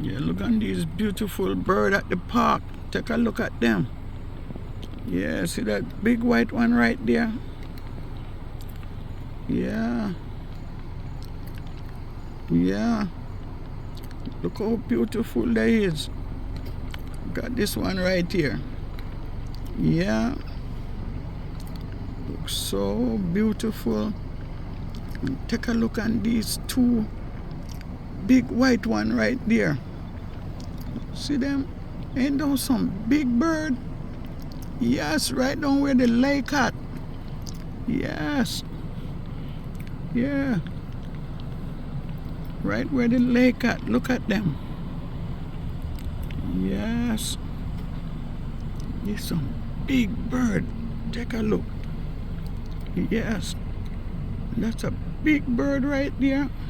Yeah, look at these beautiful birds at the park. Take a look at them. Yeah, see that big white one right there? Yeah. Yeah. Look how beautiful that is. Got this one right here. Yeah. Looks so beautiful. Take a look at these two big white one right there. See them? Ain't those some big bird? Yes, right down where the lake at. Yes. Yeah. Right where the lake at. Look at them. Yes. There's some big bird. Take a look. Yes. That's a big bird right there.